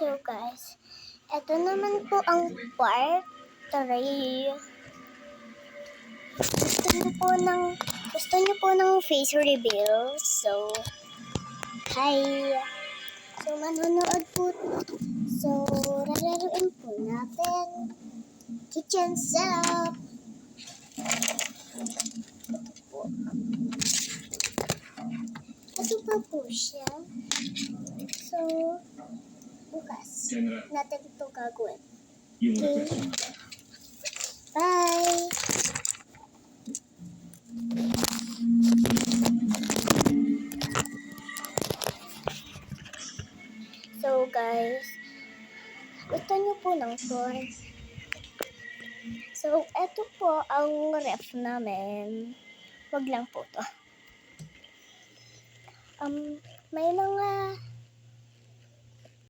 So guys, eto naman po ang part 3. Gusto niyo po ng face reveal? So, hi! So, manonood po. So, lalaruin po natin kitchen setup. Ito po siya. So, bukas natin ito gagawin. Okay? Bye! So guys, gusto niyo po ng tour. So, eto po ang ref namin. Wag lang po to. May mga